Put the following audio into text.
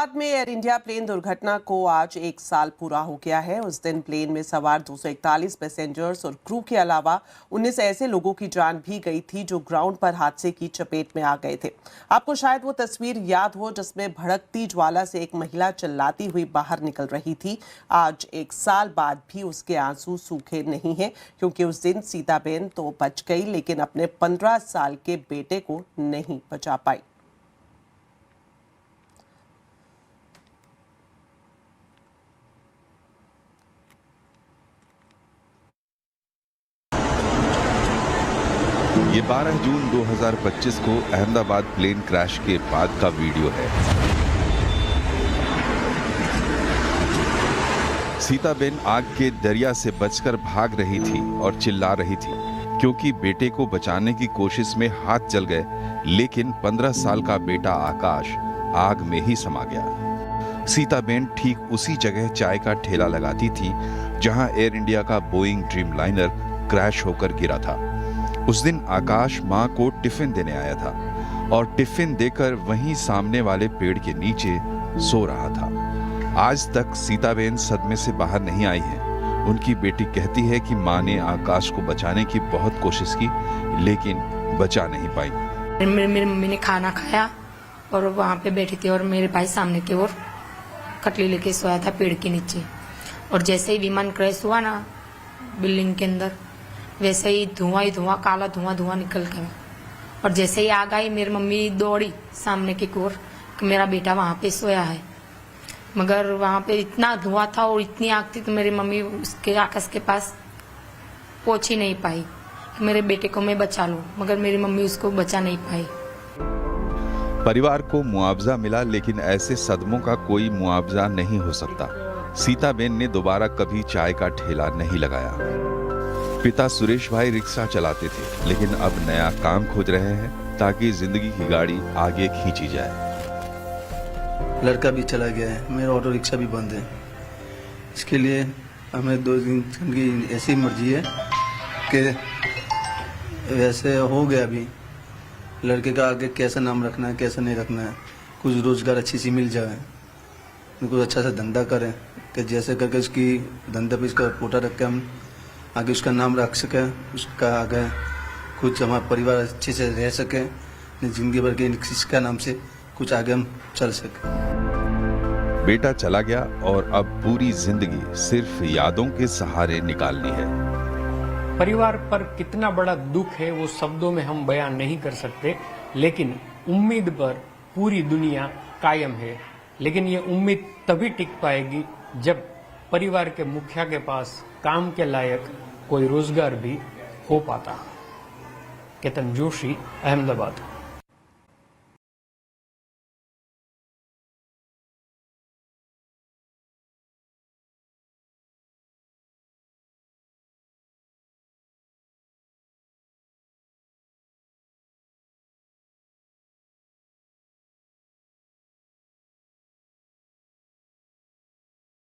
अहमदाबाद में air India plane दुर्घटना को आज 1 साल पूरा हो गया है। उस दिन प्लेन में सवार 241 पैसेंजर्स और क्रू के अलावा 19 ऐसे लोगों की जान भी गई थी जो ग्राउंड पर हादसे की चपेट में आ गए थे। आपको शायद वो तस्वीर याद हो जिसमें भड़कती ज्वाला से एक महिला चिल्लाती हुई बाहर निकल रही थी। आज 1 साल बाद भी उसके आंसू सूखे नहीं हैं, क्योंकि उस दिन सीताबेन तो बच गई लेकिन अपने 15 साल के बेटे को नहीं बचा पाई। ये 12 जून 2025 को अहमदाबाद प्लेन क्रैश के बाद का वीडियो है। सीताबेन आग के दरिया से बचकर भाग रही थी और चिल्ला रही थी क्योंकि बेटे को बचाने की कोशिश में हाथ जल गए, लेकिन 15 साल का बेटा आकाश आग में ही समा गया। सीताबेन ठीक उसी जगह चाय का ठेला लगाती थी जहां एयर इंडिया का बोइंग ड्रीमलाइनर क्रैश होकर गिरा था। उस दिन आकाश मां को टिफिन देने आया था और टिफिन देकर वहीं सामने वाले पेड़ के नीचे सो रहा था। आज तक सीताबेन सदमे से बाहर नहीं आई है। उनकी बेटी कहती है कि मां ने आकाश को बचाने की बहुत कोशिश की, लेकिन बचा नहीं पाई। मेरी मम्मी ने खाना खाया और वहां पे बैठी थी और मेरे भाई सामने की ओर कटली लेके सोया था पेड़ के नीचे। और जैसे ही विमान क्रैश हुआ ना बिल्डिंग के अंदर, वैसे ही धुआं काला धुआं निकल गया। और जैसे ही आग आई मेरी मम्मी दौड़ी सामने की ओर कि मेरा बेटा वहां पे सोया है, मगर वहां पे इतना धुआं था और इतनी आग थी तो मेरी मम्मी उसके आकाश के पास पहुंच ही नहीं पाई कि मेरे बेटे को मैं बचा लूं, मगर मेरी मम्मी उसको बचा नहीं पाई। परिवार को मुआवजा मिला, लेकिन ऐसे सदमों का कोई मुआवजा नहीं हो सकता। सीताबेन ने दोबारा कभी चाय का ठेला नहीं लगाया। पिता सुरेश भाई रिक्शा चलाते थे, लेकिन अब नया काम खोज रहे हैं ताकि जिंदगी की गाड़ी आगे खींची जाए। लड़का भी चला गया है, मेरा ऑटो रिक्शा भी बंद है। इसके लिए हमें 2 दिन की ऐसी मर्जी है कि वैसे हो गया अभी लड़के का आगे कैसा नाम रखना है कैसा नहीं रखना है, कुछ रोजगार अच्छी सी मिल जाए, कुछ अच्छा सा धंधा करें कि जैसे करके उसकी धंधा पे इसका पोटा रख के हम आगे उसका नाम रख सके, उसका आगे कुछ हमारा परिवार अच्छे से रह सके, जिंदगी भर के इसका नाम से कुछ आगे हम चल सके। बेटा चला गया और अब पूरी जिंदगी सिर्फ यादों के सहारे निकालनी है। परिवार पर कितना बड़ा दुख है वो शब्दों में हम बयान नहीं कर सकते, लेकिन उम्मीद पर पूरी दुनिया कायम है। लेकिन ये उम्मीद तभी टिक पाएगी जब परिवार के मुखिया के पास काम के लायक कोई रोजगार भी हो पाता। केतन जोशी, अहमदाबाद।